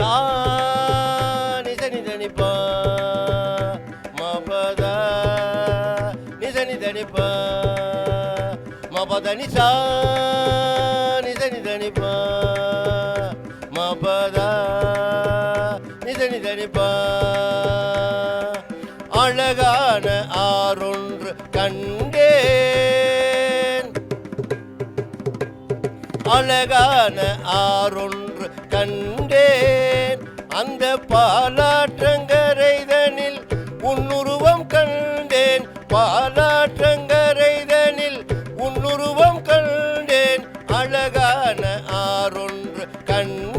சா நிசனி தனிப்பா மபத நிசனி தனிப்பா மபத நிசா நிசனி தனிப்பா மபத நிசனி தனிப்பா அழகான ஆறொன்று கண்டேன் அழகான ஆறொன்று கண்டேன் அந்த பாலாற்றங்கரைதனில் உன்னுருவம் கண்டேன் பாலாற்றங்கரைதனில் உன்னுருவம் கண்டேன் அழகான ஆறொன்று கண்டேன்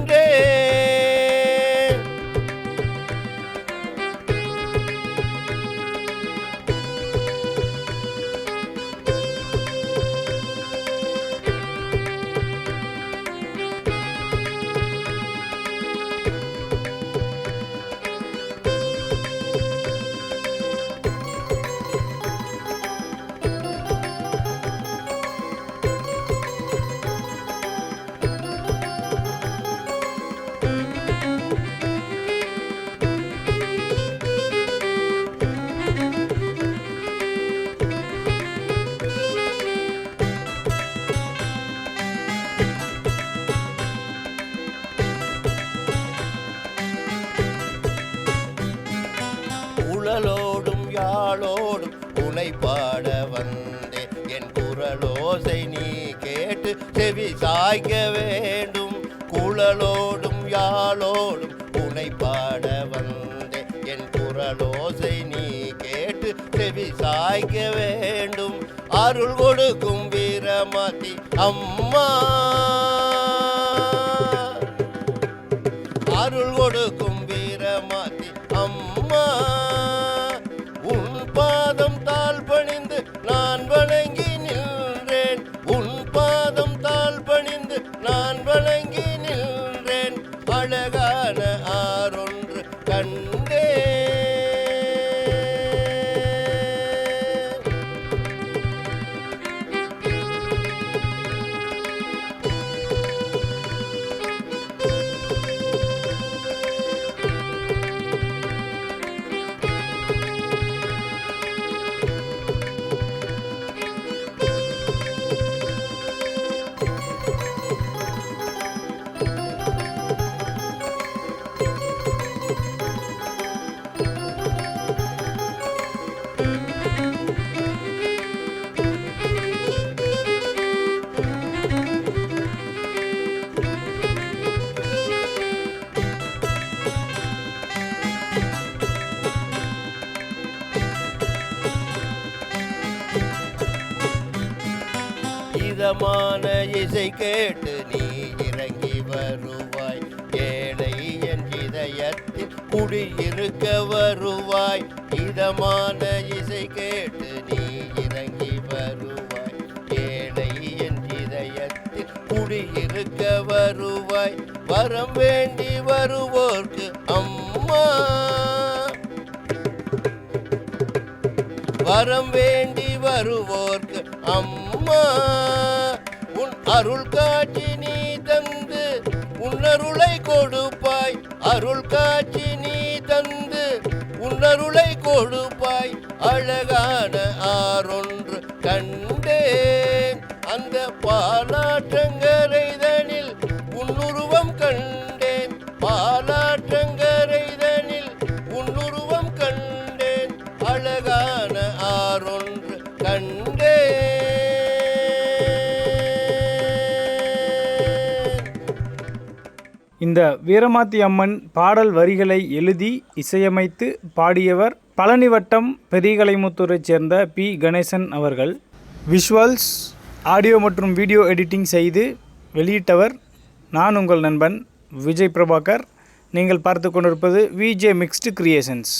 குழலோடும் யாழோடும் உனை பாட வந்தேன் என் குரலோசை நீ கேட்டு செவி சாய்க்க வேண்டும் குழலோடும் யாழோடும் உனை பாட வந்தேன் என் குரலோசை நீ கேட்டு செவி சாய்க்க வேண்டும் அருள் கொடுக்கும் வீரமதி அம்மா அருள் கொடுக்கும் வீரமதி அம்மா உன் பாதம் தாழ் பணிந்து நான் வணங்கி நின்றேன் உன் பாதம் தாழ் பணிந்து நான் வணங்கி நின்றேன் அழகான ஆறொன்று கண்டேன் இதமான இசை கேட்டு நீ இறங்கி வருவாய் ஏழை என் இதயத்தில் குடியிருக்க வருவாய் இதமான இசை கேட்டு நீ இறங்கி வருவாய் ஏழை என் இதயத்தில் குடியிருக்க வருவாய் வரம் வேண்டி வருவோர்க்கு அம்மா வரம் வேண்டி வருவோர்க்கு அம்மா உன் அருள் காட்சி நீ தந்து உன்னருளை கொடுப்பாய் அருள் காட்சி நீ தந்து உன்னருளை கொடுப்பாய் அழகான ஆறொன்று கண்டேன் அந்த பாலாற்றங்கரைதனில் உன்னுருவம் கண்டேன் பாலாற்றங்கரைதனில் உன்னுருவம் கண்டேன் அழகான ஆறொன்று கண்டேன். இந்த வீரமாத்தி அம்மன் பாடல் வரிகளை எழுதி இசையமைத்து பாடியவர் பழனி வட்டம் பெரியகலைமுத்தூரைச் சேர்ந்த பி கணேசன் அவர்கள். விஷுவல்ஸ், ஆடியோ மற்றும் வீடியோ எடிட்டிங் செய்து வெளியிட்டவர் நான் உங்கள் நண்பன் விஜய் பிரபாகர். நீங்கள் பார்த்து கொண்டிருப்பது விஜே மிக்ஸ்டு கிரியேஷன்ஸ்.